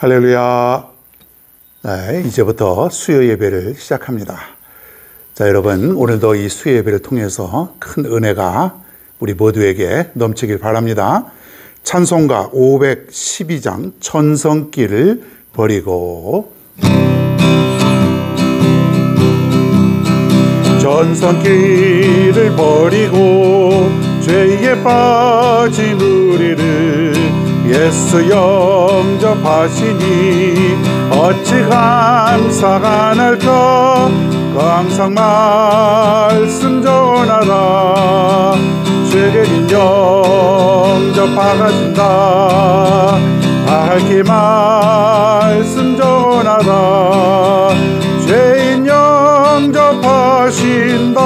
할렐루야. 네, 이제부터 수요 예배를 시작합니다. 자, 여러분, 오늘도 이 수요 예배를 통해서 큰 은혜가 우리 모두에게 넘치길 바랍니다. 찬송가 512장 천성길을 버리고, 천성길을 버리고 죄에 빠진 우리를 예수 영접하시니 어찌 감사가 날까. 항상 말씀 전하라. 죄인 영접하신다. 밝게 말씀 전하라. 죄인 영접하신다.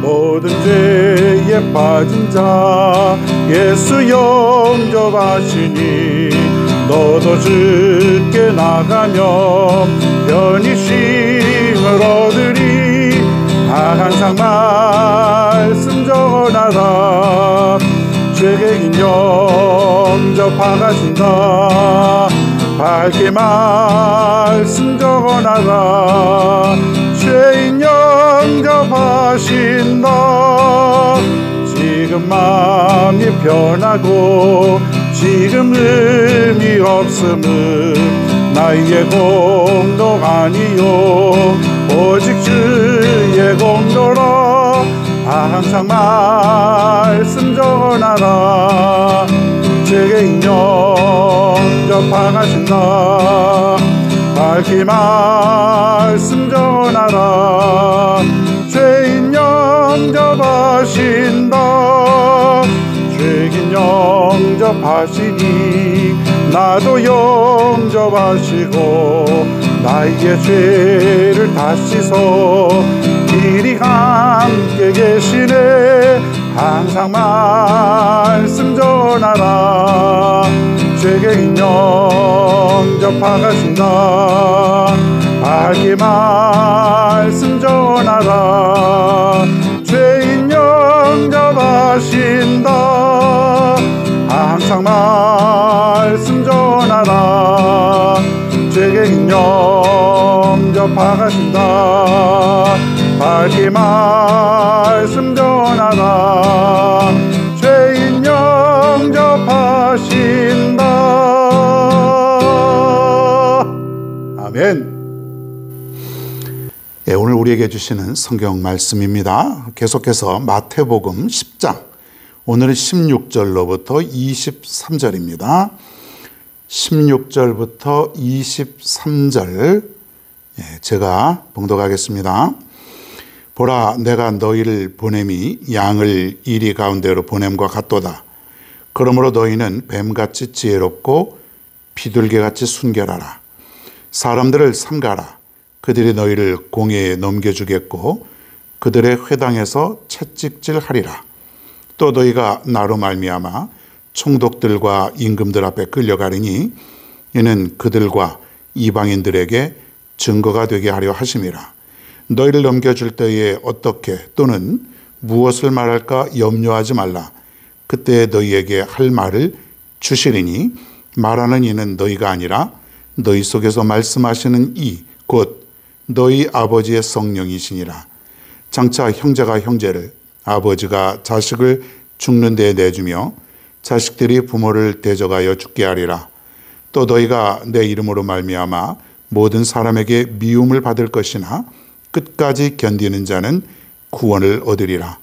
모든 죄에 빠진 자 예수 영접하시니 너도 주께 나가며 편히쉼을 얻으리. 항상 말씀 전하라. 죄인 영접하신다. 밝게 말씀 전하라. 죄인 영접하신다. 지금 마음이 편하고 지금 의미 없음은 나의 공덕 아니요 오직 주의 공덕으로 항상 말씀 전하라. 죄인 영접하신다. 밝게 말씀 전하라. 죄인 영접하신다. 죄인 영접하시니 나도 영접하시고 나의 죄를 다 씻어 이리 함께 계시네. 항상 말씀 전하라. 죄인 영접하신다. 밝게 말씀 전하라. 죄인 영접하신다. 항상 말씀 전하라. 죄인 영접하신다. 밝게 말씀 전하라. 죄인 영접하신다. 아멘. 네, 오늘 우리에게 주시는 성경 말씀입니다. 계속해서 마태복음 10장, 오늘은 16절로부터 23절입니다. 16절부터 23절 제가 봉독하겠습니다. 보라, 내가 너희를 보냄이 양을 이리 가운데로 보냄과 같도다. 그러므로 너희는 뱀같이 지혜롭고 비둘기같이 순결하라. 사람들을 삼가라. 그들이 너희를 공회에 넘겨주겠고 그들의 회당에서 채찍질하리라. 또 너희가 나로 말미암아 총독들과 임금들 앞에 끌려가리니 이는 그들과 이방인들에게 증거가 되게 하려 하심이라. 너희를 넘겨줄 때에 어떻게 또는 무엇을 말할까 염려하지 말라. 그때 너희에게 할 말을 주시리니 말하는 이는 너희가 아니라 너희 속에서 말씀하시는 이 곧 너희 아버지의 성령이시니라. 장차 형제가 형제를, 아버지가 자식을 죽는 데에 내주며 자식들이 부모를 대적하여 죽게 하리라. 또 너희가 내 이름으로 말미암아 모든 사람에게 미움을 받을 것이나 끝까지 견디는 자는 구원을 얻으리라.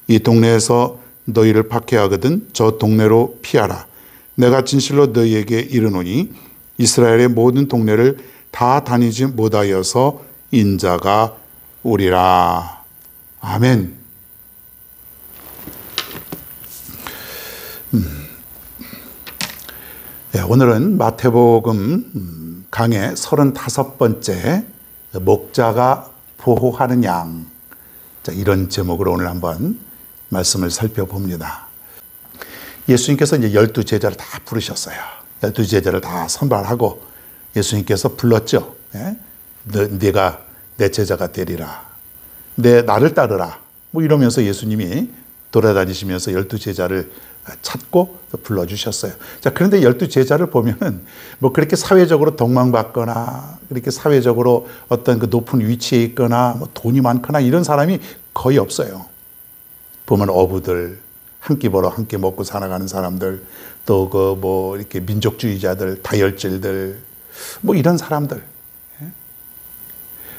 이 동네에서 너희를 박해하거든 저 동네로 피하라. 내가 진실로 너희에게 이르노니 이스라엘의 모든 동네를 다 다니지 못하여서 인자가 오리라. 아멘. 네, 오늘은 마태복음 강의 35번째 목자가 보호하는 양, 자, 이런 제목으로 오늘 한번 말씀을 살펴봅니다. 예수님께서 이제 12제자를 다 부르셨어요. 12제자를 다 선발하고 예수님께서 불렀죠. 네? 네가 내 제자가 되리라. 나를 따르라. 뭐 이러면서 예수님이 돌아다니시면서 12제자를 찾고 불러주셨어요. 자, 그런데 12제자를 보면은 뭐 그렇게 사회적으로 동망받거나 그렇게 사회적으로 어떤 그 높은 위치에 있거나 뭐 돈이 많거나 이런 사람이 거의 없어요. 보면 어부들, 한 끼 벌어 한 끼 먹고 살아가는 사람들, 또 그 뭐 이렇게 민족주의자들, 다혈질들, 뭐 이런 사람들.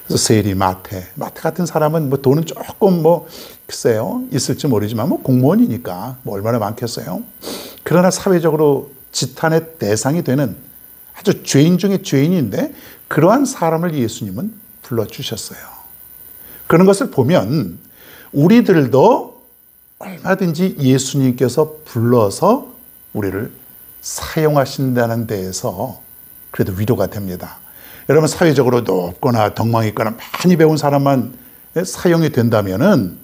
그래서 세리, 마태 같은 사람은 뭐 돈은 조금 뭐 글쎄요 있을지 모르지만 뭐 공무원이니까 뭐 얼마나 많겠어요. 그러나 사회적으로 지탄의 대상이 되는 아주 죄인 중에 죄인인데 그러한 사람을 예수님은 불러주셨어요. 그런 것을 보면 우리들도 얼마든지 예수님께서 불러서 우리를 사용하신다는 데에서 그래도 위로가 됩니다. 여러분, 사회적으로 높거나 덕망이 있거나 많이 배운 사람만 사용이 된다면은,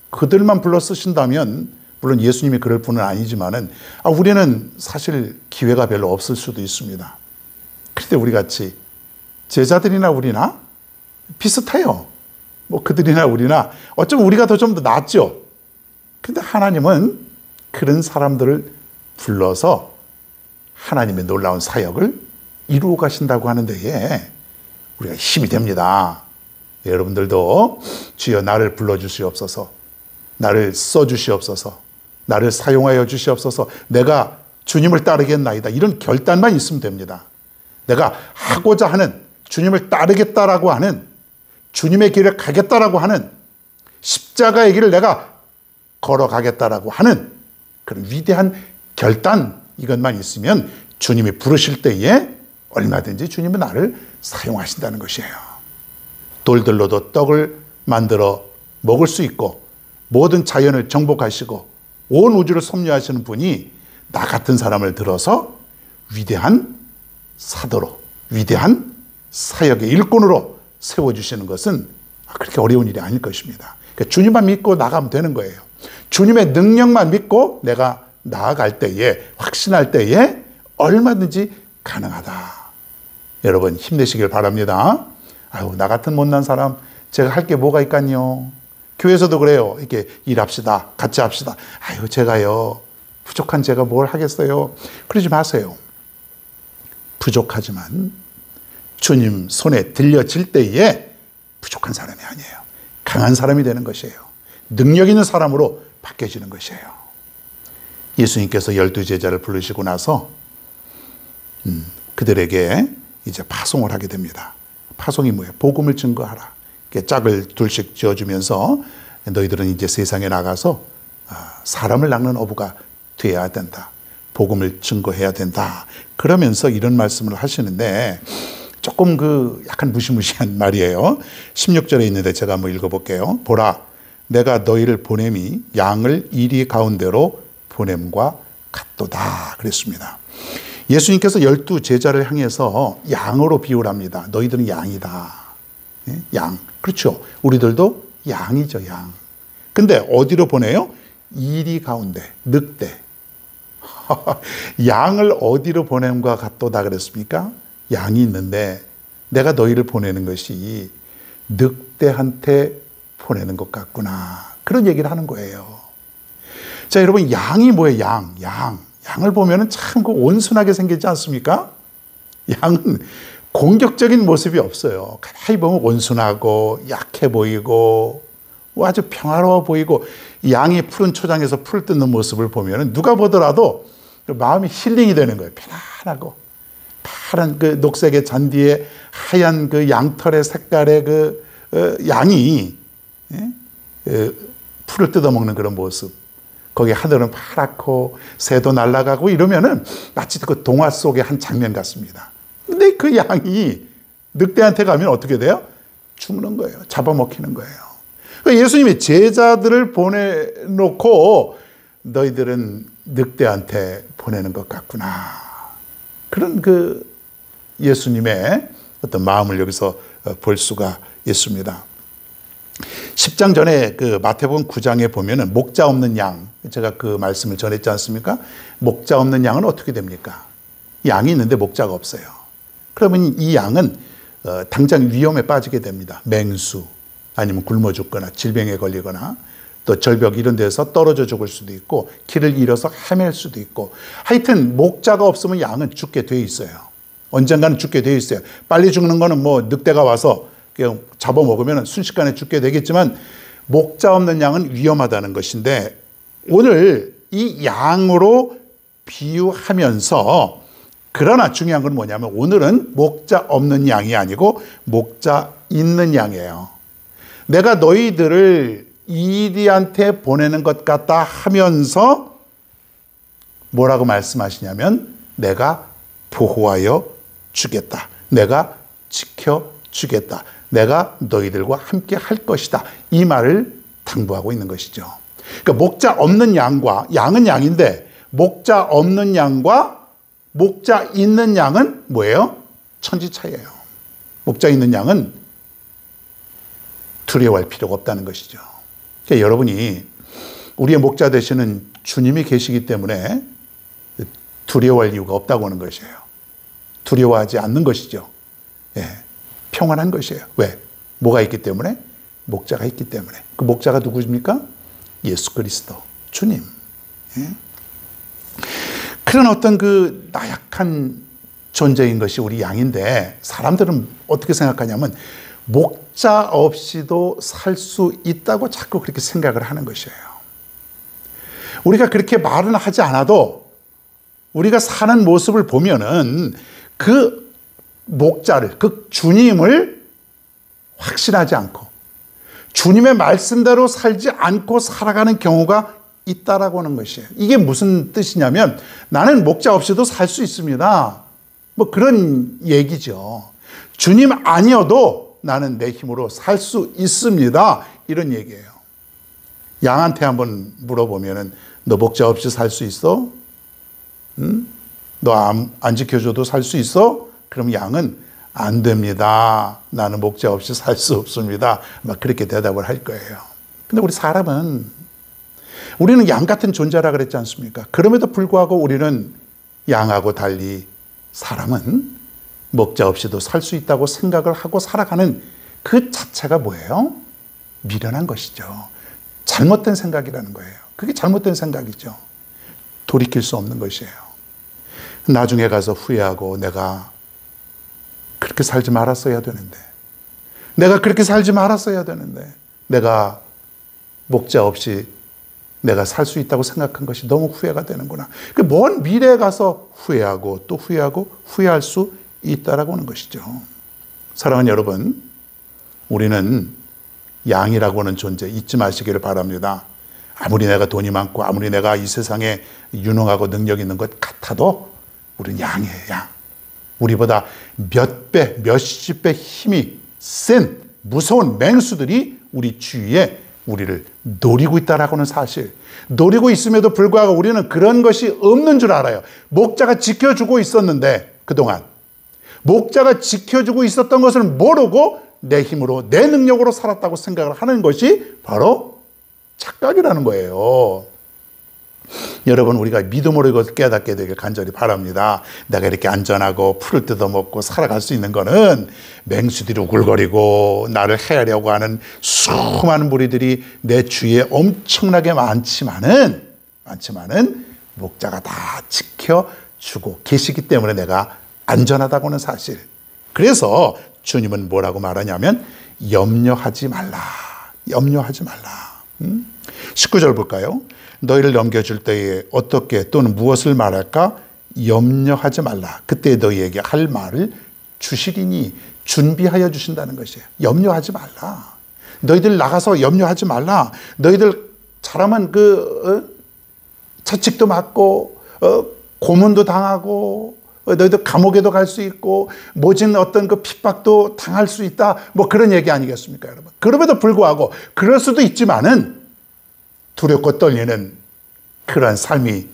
그들만 불러 쓰신다면, 물론 예수님이 그럴 분은 아니지만은 우리는 사실 기회가 별로 없을 수도 있습니다. 그런데 우리 같이 제자들이나 우리나 비슷해요. 뭐 그들이나 우리나 어쩌면 우리가 좀 더 낫죠. 근데 하나님은 그런 사람들을 불러서 하나님의 놀라운 사역을 이루어 가신다고 하는 데에 우리가 힘이 됩니다. 여러분들도 주여 나를 불러주시옵소서, 나를 써주시옵소서, 나를 사용하여 주시옵소서, 내가 주님을 따르겠나이다, 이런 결단만 있으면 됩니다. 내가 하고자 하는, 주님을 따르겠다라고 하는, 주님의 길을 가겠다라고 하는, 십자가의 길을 내가 걸어가겠다라고 하는 그런 위대한 결단, 이것만 있으면 주님이 부르실 때에 얼마든지 주님은 나를 사용하신다는 것이에요. 돌들로도 떡을 만들어 먹을 수 있고 모든 자연을 정복하시고 온 우주를 섭리하시는 분이 나 같은 사람을 들어서 위대한 사도로, 위대한 사역의 일꾼으로 세워주시는 것은 그렇게 어려운 일이 아닐 것입니다. 그러니까 주님만 믿고 나가면 되는 거예요. 주님의 능력만 믿고 내가 나아갈 때에, 확신할 때에 얼마든지 가능하다. 여러분 힘내시길 바랍니다. 나 같은 못난 사람, 제가 할 게 뭐가 있겠요. 교회에서도 그래요. 이렇게 일합시다, 같이 합시다. 제가요, 부족한 제가 뭘 하겠어요. 그러지 마세요. 부족하지만 주님 손에 들려질 때에 부족한 사람이 아니에요. 강한 사람이 되는 것이에요. 능력 있는 사람으로 바뀌어지는 것이에요. 예수님께서 12제자를 부르시고 나서 그들에게 이제 파송을 하게 됩니다. 파송이 뭐예요? 복음을 증거하라. 짝을 둘씩 지어주면서 너희들은 이제 세상에 나가서 사람을 낚는 어부가 되어야 된다. 복음을 증거해야 된다. 그러면서 이런 말씀을 하시는데 조금 약간 무시무시한 말이에요. 16절에 있는데 제가 한번 읽어볼게요. 보라, 내가 너희를 보냄이 양을 이리 가운데로 보냄과 같도다. 그랬습니다. 예수님께서 12제자를 향해서 양으로 비유를 합니다. 너희들은 양이다. 양. 그렇죠. 우리들도 양이죠, 양. 근데 어디로 보내요? 이리 가운데, 늑대. 양을 어디로 보냄과 같도다 그랬습니까? 양이 있는데 내가 너희를 보내는 것이 늑대한테 보내는 것 같구나. 그런 얘기를 하는 거예요. 자, 여러분, 양이 뭐예요? 양을 보면은 참 온순하게 생기지 않습니까? 양은 공격적인 모습이 없어요. 가만히 보면 온순하고 약해 보이고 아주 평화로워 보이고, 양이 푸른 초장에서 풀 뜯는 모습을 보면 누가 보더라도 마음이 힐링이 되는 거예요. 편안하고 파란 녹색의 잔디에 하얀 양털의 색깔의 양이 풀을 뜯어먹는 그런 모습. 거기 하늘은 파랗고 새도 날아가고 이러면은 마치 동화 속의 한 장면 같습니다. 근데 그 양이 늑대한테 가면 어떻게 돼요? 죽는 거예요. 잡아먹히는 거예요. 예수님이 제자들을 보내놓고 너희들은 늑대한테 보내는 것 같구나. 그런 예수님의 어떤 마음을 여기서 볼 수가 있습니다. 10장 전에 마태복음 9장에 보면은 목자 없는 양, 제가 그 말씀을 전했지 않습니까? 목자 없는 양은 어떻게 됩니까? 양이 있는데 목자가 없어요. 그러면 이 양은 당장 위험에 빠지게 됩니다. 맹수, 아니면 굶어 죽거나 질병에 걸리거나 또 절벽 이런 데서 떨어져 죽을 수도 있고 길을 잃어서 헤맬 수도 있고 하여튼 목자가 없으면 양은 죽게 돼 있어요. 언젠가는 죽게 돼 있어요. 빨리 죽는 거는 뭐 늑대가 와서 그냥 잡아먹으면 순식간에 죽게 되겠지만 목자 없는 양은 위험하다는 것인데 오늘 이 양으로 비유하면서 그러나 중요한 건 뭐냐면 오늘은 목자 없는 양이 아니고 목자 있는 양이에요. 내가 너희들을 이리한테 보내는 것 같다 하면서 뭐라고 말씀하시냐면 내가 보호하여 주겠다. 내가 지켜주겠다. 내가 너희들과 함께 할 것이다. 이 말을 당부하고 있는 것이죠. 그러니까 목자 없는 양과 양은 양인데 목자 없는 양과 목자 있는 양은 뭐예요? 천지 차이예요. 목자 있는 양은 두려워할 필요가 없다는 것이죠. 그러니까 여러분이 우리의 목자 되시는 주님이 계시기 때문에 두려워할 이유가 없다고 하는 것이에요. 두려워하지 않는 것이죠. 예, 평안한 것이에요. 왜? 뭐가 있기 때문에? 목자가 있기 때문에. 그 목자가 누구입니까? 예수 그리스도 주님. 예? 그런 어떤 그 나약한 존재인 것이 우리 양인데 사람들은 어떻게 생각하냐면 목자 없이도 살 수 있다고 자꾸 그렇게 생각을 하는 것이에요. 우리가 그렇게 말은 하지 않아도 우리가 사는 모습을 보면은 그 목자를, 그 주님을 확신하지 않고 주님의 말씀대로 살지 않고 살아가는 경우가 있다라고 하는 것이에요. 이게 무슨 뜻이냐면 나는 목자 없이도 살 수 있습니다. 뭐 그런 얘기죠. 주님 아니어도 나는 내 힘으로 살 수 있습니다. 이런 얘기예요. 양한테 한번 물어보면은 너 목자 없이 살 수 있어? 응? 너 안 지켜줘도 살 수 있어? 그럼 양은 안 됩니다. 나는 목자 없이 살 수 없습니다. 막 그렇게 대답을 할 거예요. 근데 우리 사람은 우리는 양 같은 존재라 그랬지 않습니까? 그럼에도 불구하고 우리는 양하고 달리 사람은 목자 없이도 살 수 있다고 생각을 하고 살아가는 그 자체가 뭐예요? 미련한 것이죠. 잘못된 생각이라는 거예요. 그게 잘못된 생각이죠. 돌이킬 수 없는 것이에요. 나중에 가서 후회하고 내가 그렇게 살지 말았어야 되는데 내가 그렇게 살지 말았어야 되는데 내가 목자 없이 내가 살 수 있다고 생각한 것이 너무 후회가 되는구나. 먼 미래에 가서 후회하고 또 후회하고 후회할 수 있다라고 하는 것이죠. 사랑하는 여러분, 우리는 양이라고 하는 존재 잊지 마시기를 바랍니다. 아무리 내가 돈이 많고 아무리 내가 이 세상에 유능하고 능력 있는 것 같아도 우리는 양이에요. 양. 우리보다 몇 배, 몇십 배 힘이 센 무서운 맹수들이 우리 주위에 우리를 노리고 있다라고 하는 사실. 노리고 있음에도 불구하고 우리는 그런 것이 없는 줄 알아요. 목자가 지켜주고 있었는데 그동안 목자가 지켜주고 있었던 것을 모르고 내 힘으로 내 능력으로 살았다고 생각을 하는 것이 바로 착각이라는 거예요. 여러분, 우리가 믿음으로 이것을 깨닫게 되길 간절히 바랍니다. 내가 이렇게 안전하고 풀을 뜯어먹고 살아갈 수 있는 거는 맹수들이 우글거리고 나를 해하려고 하는 수많은 무리들이 내 주위에 엄청나게 많지만은 목자가 다 지켜주고 계시기 때문에 내가 안전하다고는 사실. 그래서 주님은 뭐라고 말하냐면 염려하지 말라. 염려하지 말라. 19절 볼까요? 너희를 넘겨줄 때에 어떻게 또는 무엇을 말할까? 염려하지 말라. 그때 너희에게 할 말을 주시리니 준비하여 주신다는 것이에요. 염려하지 말라. 너희들 나가서 염려하지 말라. 너희들 잘하면 채찍도 맞고 고문도 당하고 너희들 감옥에도 갈 수 있고 모진 어떤 그 핍박도 당할 수 있다. 뭐 그런 얘기 아니겠습니까, 여러분? 그럼에도 불구하고 그럴 수도 있지만은 두렵고 떨리는 그러한 삶이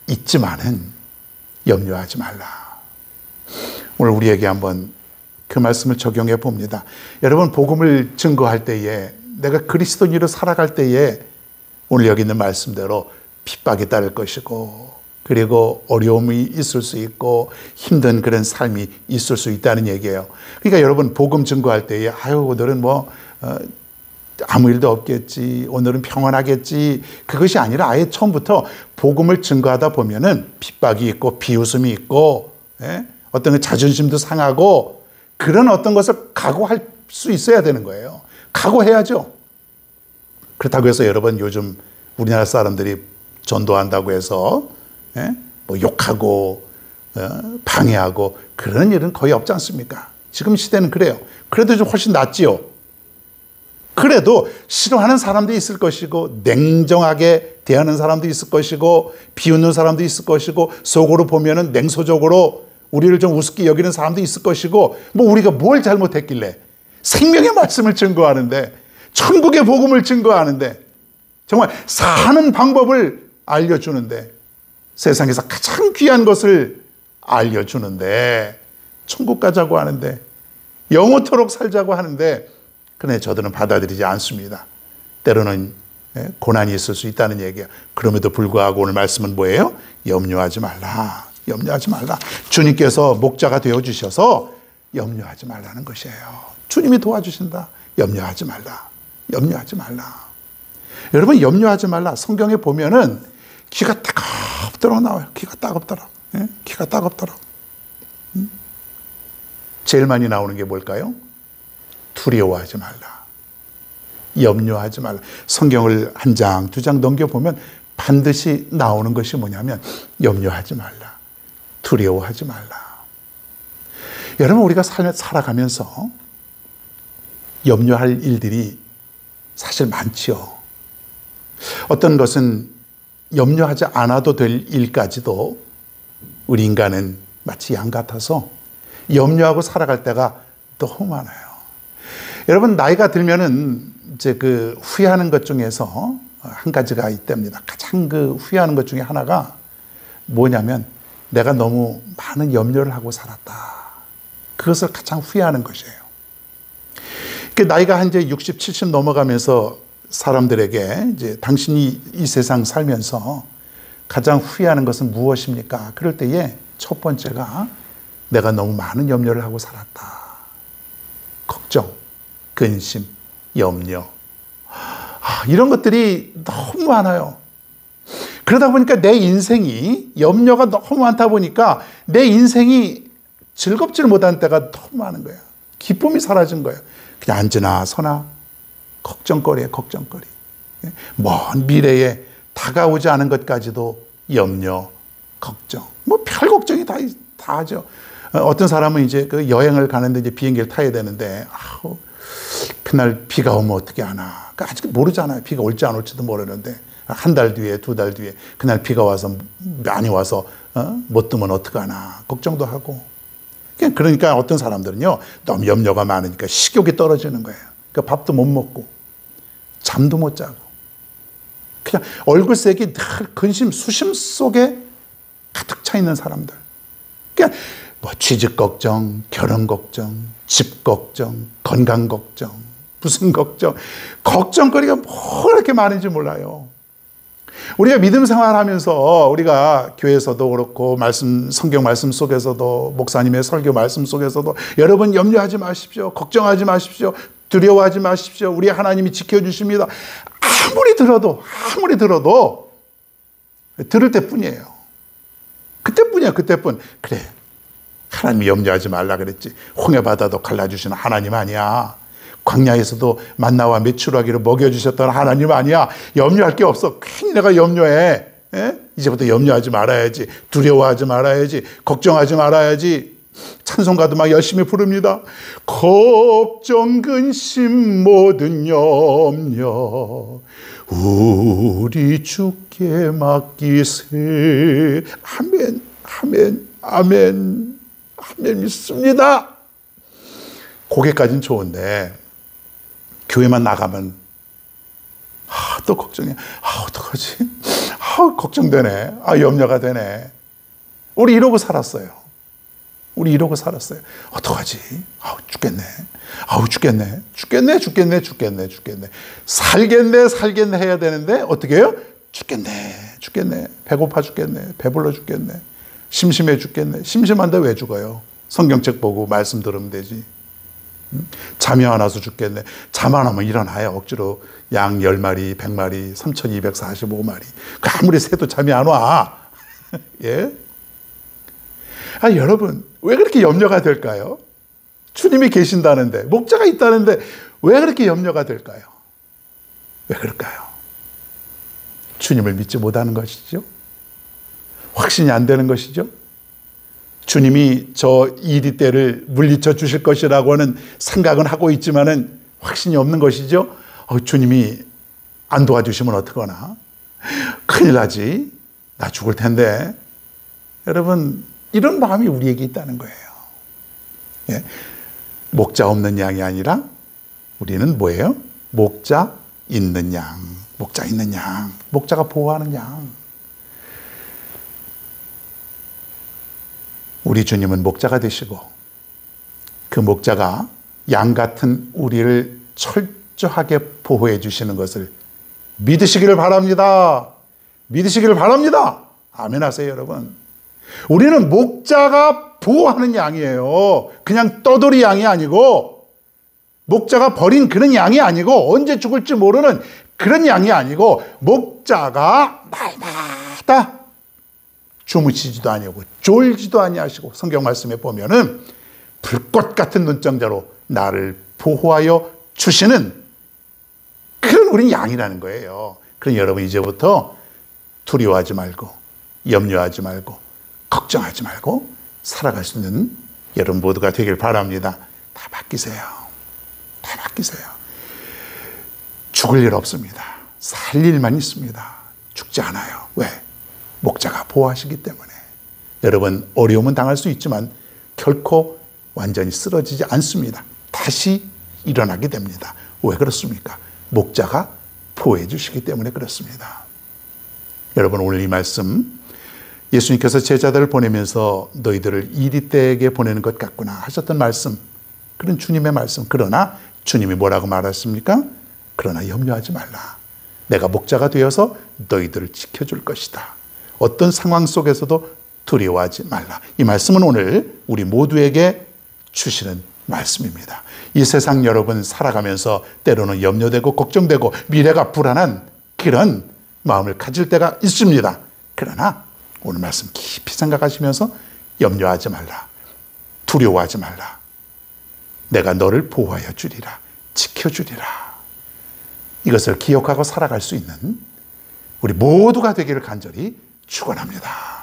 있지만은 염려하지 말라. 오늘 우리에게 한번 그 말씀을 적용해 봅니다. 여러분, 복음을 증거할 때에 내가 그리스도인으로 살아갈 때에 오늘 여기 있는 말씀대로 핍박이 따를 것이고 그리고 어려움이 있을 수 있고 힘든 그런 삶이 있을 수 있다는 얘기예요. 그러니까 여러분, 복음 증거할 때에 아유 너는 아무 일도 없겠지, 오늘은 평안하겠지, 그것이 아니라 아예 처음부터 복음을 증거하다 보면은 핍박이 있고 비웃음이 있고, 어떤 자존심도 상하고, 그런 어떤 것을 각오할 수 있어야 되는 거예요. 각오해야죠. 그렇다고 해서 여러분, 요즘 우리나라 사람들이 전도한다고 해서 뭐 욕하고 방해하고 그런 일은 거의 없지 않습니까? 지금 시대는 그래요. 그래도 좀 훨씬 낫지요. 그래도 싫어하는 사람도 있을 것이고, 냉정하게 대하는 사람도 있을 것이고, 비웃는 사람도 있을 것이고, 속으로 보면은 냉소적으로 우리를 좀 우습게 여기는 사람도 있을 것이고, 뭐 우리가 뭘 잘못했길래 생명의 말씀을 증거하는데, 천국의 복음을 증거하는데, 정말 사는 방법을 알려주는데, 세상에서 가장 귀한 것을 알려주는데, 천국 가자고 하는데, 영원토록 살자고 하는데, 그런데 저들은 받아들이지 않습니다. 때로는 고난이 있을 수 있다는 얘기야. 그럼에도 불구하고 오늘 말씀은 뭐예요? 염려하지 말라. 염려하지 말라. 주님께서 목자가 되어주셔서 염려하지 말라는 것이에요. 주님이 도와주신다. 염려하지 말라. 염려하지 말라. 여러분, 염려하지 말라. 성경에 보면은 귀가 따갑도록 나와요. 귀가 따갑도록. 귀가 따갑도록. 제일 많이 나오는 게 뭘까요? 두려워하지 말라. 염려하지 말라. 성경을 한 장, 두 장 넘겨보면 반드시 나오는 것이 뭐냐면 염려하지 말라. 두려워하지 말라. 여러분, 우리가 살아가면서 염려할 일들이 사실 많지요. 어떤 것은 염려하지 않아도 될 일까지도 우리 인간은 마치 양 같아서 염려하고 살아갈 때가 너무 많아요. 여러분, 나이가 들면은 이제 그 후회하는 것 중에서 한 가지가 있답니다. 가장 그 후회하는 것 중에 하나가 뭐냐면 내가 너무 많은 염려를 하고 살았다. 그것을 가장 후회하는 것이에요. 나이가 한 이제 60, 70 넘어가면서 사람들에게 이제 당신이 이 세상 살면서 가장 후회하는 것은 무엇입니까? 그럴 때에 첫 번째가 내가 너무 많은 염려를 하고 살았다. 걱정, 근심, 염려. 이런 것들이 너무 많아요. 그러다 보니까 내 인생이 염려가 너무 많다 보니까 내 인생이 즐겁지를 못한 때가 너무 많은 거예요. 기쁨이 사라진 거예요. 그냥 앉으나 서나 걱정거리에 걱정거리. 먼 미래에 다가오지 않은 것까지도 염려, 걱정. 뭐 별 걱정이 다 하죠. 어떤 사람은 이제 그 여행을 가는데 이제 비행기를 타야 되는데, 그날 비가 오면 어떻게 하나. 아직 모르잖아요. 비가 올지 안 올지도 모르는데, 한 달 뒤에, 두 달 뒤에, 그날 비가 와서, 많이 와서, 못 뜨면 어떡하나. 걱정도 하고. 그러니까 어떤 사람들은요, 너무 염려가 많으니까 식욕이 떨어지는 거예요. 그러니까 밥도 못 먹고, 잠도 못 자고. 그냥 얼굴색이 늘 근심, 수심 속에 가득 차 있는 사람들. 그냥 뭐 취직 걱정, 결혼 걱정, 집 걱정, 건강 걱정, 무슨 걱정, 걱정거리가 뭐 이렇게 많은지 몰라요. 우리가 믿음 생활하면서 우리가 교회에서도 그렇고 성경 말씀 속에서도 목사님의 설교 말씀 속에서도 여러분 염려하지 마십시오. 걱정하지 마십시오. 두려워하지 마십시오. 우리 하나님이 지켜주십니다. 아무리 들어도 들을 때뿐이에요. 그때뿐이야. 그때뿐. 그래, 하나님이 염려하지 말라 그랬지. 홍해바다도 갈라주시는 하나님 아니야. 광야에서도 만나와 메추라기를 먹여주셨던 하나님 아니야. 염려할 게 없어. 괜히 내가 염려해. 이제부터 염려하지 말아야지. 두려워하지 말아야지. 걱정하지 말아야지. 찬송가도 막 열심히 부릅니다. 걱정, 근심, 모든 염려 우리 주께 맡기세. 아멘, 아멘, 아멘, 아멘 믿습니다. 고개까지는 좋은데 교회만 나가면 또 걱정해. 어떡하지? 걱정되네. 염려가 되네. 우리 이러고 살았어요. 어떡하지? 죽겠네. 죽겠네. 살겠네 해야 되는데 어떻게 해요? 죽겠네. 배고파 죽겠네. 배불러 죽겠네. 심심해 죽겠네. 심심한데 왜 죽어요? 성경책 보고 말씀 들으면 되지. 잠이 안 와서 죽겠네. 잠 안 오면 일어나요. 억지로 양 10마리, 100마리, 3245마리. 아무리 새도 잠이 안 와. 예? 여러분, 왜 그렇게 염려가 될까요? 주님이 계신다는데, 목자가 있다는데 왜 그렇게 염려가 될까요? 왜 그럴까요? 주님을 믿지 못하는 것이죠. 확신이 안 되는 것이죠. 주님이 저 이리떼를 물리쳐 주실 것이라고 하는 생각은 하고 있지만은 확신이 없는 것이죠. 주님이 안 도와주시면 어떡하나? 큰일 나지. 나 죽을 텐데. 여러분, 이런 마음이 우리에게 있다는 거예요. 예? 목자 없는 양이 아니라 우리는 뭐예요? 목자 있는 양. 목자 있는 양. 목자가 보호하는 양. 우리 주님은 목자가 되시고 그 목자가 양 같은 우리를 철저하게 보호해 주시는 것을 믿으시기를 바랍니다. 믿으시기를 바랍니다. 아멘 하세요, 여러분. 우리는 목자가 보호하는 양이에요. 그냥 떠돌이 양이 아니고, 목자가 버린 그런 양이 아니고, 언제 죽을지 모르는 그런 양이 아니고, 목자가 날마다 주무시지도 아니하고 졸지도 아니하시고, 성경 말씀에 보면은 불꽃 같은 눈동자로 나를 보호하여 주시는 그런 우린 양이라는 거예요. 그러니 여러분, 이제부터 두려워하지 말고 염려하지 말고 걱정하지 말고 살아갈 수 있는 여러분 모두가 되길 바랍니다. 다 맡기세요. 다 맡기세요. 죽을 일 없습니다. 살 일만 있습니다. 죽지 않아요. 왜? 목자가 보호하시기 때문에. 여러분, 어려움은 당할 수 있지만 결코 완전히 쓰러지지 않습니다. 다시 일어나게 됩니다. 왜 그렇습니까? 목자가 보호해 주시기 때문에 그렇습니다. 여러분, 오늘 이 말씀, 예수님께서 제자들을 보내면서 너희들을 이리떼에게 보내는 것 같구나 하셨던 말씀, 그런 주님의 말씀. 그러나 주님이 뭐라고 말했습니까? 그러나 염려하지 말라. 내가 목자가 되어서 너희들을 지켜줄 것이다. 어떤 상황 속에서도 두려워하지 말라. 이 말씀은 오늘 우리 모두에게 주시는 말씀입니다. 이 세상 여러분 살아가면서 때로는 염려되고 걱정되고 미래가 불안한 그런 마음을 가질 때가 있습니다. 그러나 오늘 말씀 깊이 생각하시면서 염려하지 말라. 두려워하지 말라. 내가 너를 보호하여 주리라. 지켜주리라. 이것을 기억하고 살아갈 수 있는 우리 모두가 되기를 간절히 축원합니다.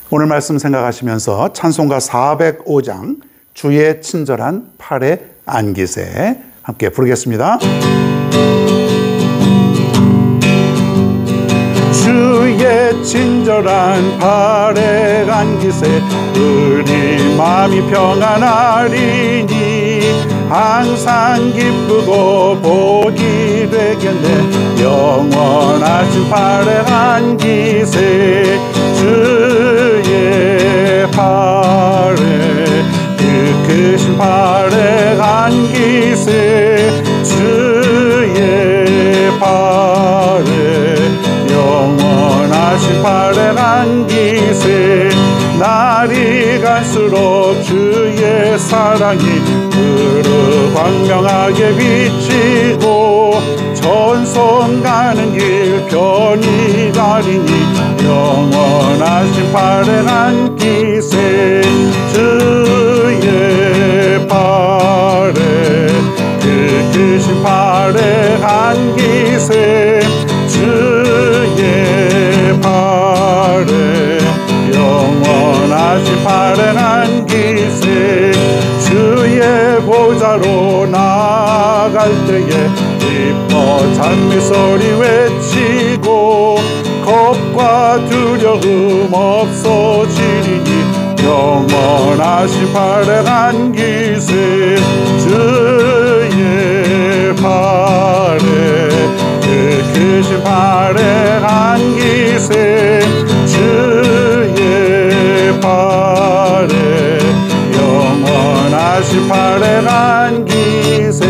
오늘 말씀 생각하시면서 찬송가 405장 주의 친절한 팔에 안기세 함께 부르겠습니다. 주의 친절한 팔에 안기세 우리 마음이 평안하리니 항상 기쁘고 복이 되겠네. 영원하신 팔에 안기세 주의 팔에 그 크신 팔에 안기세 주의 팔에 영원하신 팔에 안기세 날이 갈수록 주의 사랑이 그릇 광명하게 비치고 전선 가는 길 편히 가리니 영원하신 팔에 안기세 주의 팔에 그 크신 팔에 안기세 주의 팔에 영원하신 팔에 안기세 주의 보좌로 나아갈 때에 기뻐 찬미소리 외치고 겁과 두려움 없어지리니 영원하신 팔에 안기세 주의 팔에 그 크신 팔에 안기세 주의 팔에 영원하신 팔에 안기세.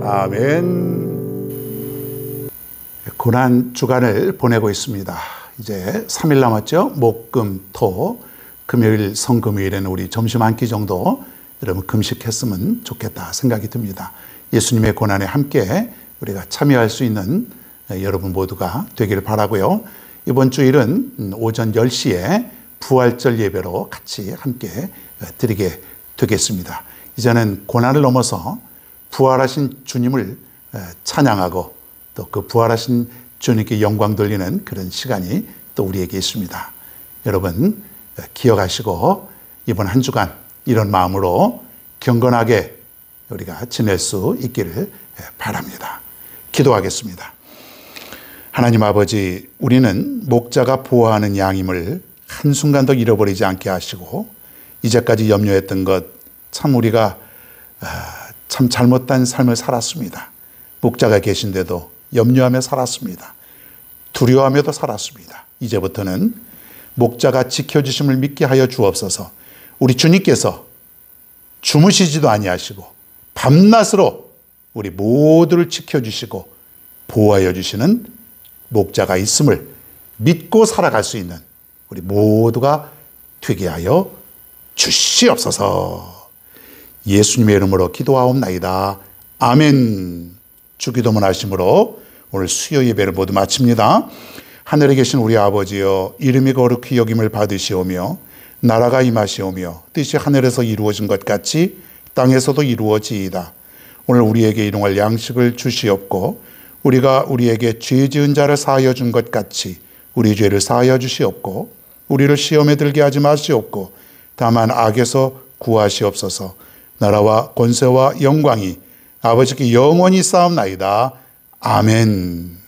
아멘. 고난 주간을 보내고 있습니다. 이제 3일 남았죠. 목, 금, 토 금요일 성금요일에는 우리 점심 한 끼 정도 여러분 금식했으면 좋겠다 생각이 듭니다. 예수님의 고난에 함께 우리가 참여할 수 있는 여러분 모두가 되기를 바라고요. 이번 주일은 오전 10시에 부활절 예배로 같이 함께 드리게 되겠습니다. 이제는 고난을 넘어서 부활하신 주님을 찬양하고 또 그 부활하신 주님께 영광 돌리는 그런 시간이 또 우리에게 있습니다. 여러분 기억하시고 이번 한 주간 이런 마음으로 경건하게 우리가 지낼 수 있기를 바랍니다. 기도하겠습니다. 하나님 아버지, 우리는 목자가 보호하는 양임을 한순간도 잃어버리지 않게 하시고 이제까지 염려했던 것 참 우리가 참 잘못된 삶을 살았습니다. 목자가 계신데도 염려하며 살았습니다. 두려워하며도 살았습니다. 이제부터는 목자가 지켜주심을 믿게 하여 주옵소서. 우리 주님께서 주무시지도 아니하시고 밤낮으로 우리 모두를 지켜주시고 보호하여 주시는 목자가 있음을 믿고 살아갈 수 있는 우리 모두가 되게 하여 주시옵소서. 예수님의 이름으로 기도하옵나이다. 아멘. 주기도문 하심으로 오늘 수요 예배를 모두 마칩니다. 하늘에 계신 우리 아버지여, 이름이 거룩히 여김을 받으시오며 나라가 임하시오며 뜻이 하늘에서 이루어진 것 같이 땅에서도 이루어지이다. 오늘 우리에게 일용할 양식을 주시옵고 우리가 우리에게 죄 지은 자를 사하여 준 것 같이 우리 죄를 사하여 주시옵고 우리를 시험에 들게 하지 마시옵고 다만 악에서 구하시옵소서. 나라와 권세와 영광이 아버지께 영원히 쌓옵나이다. 아멘.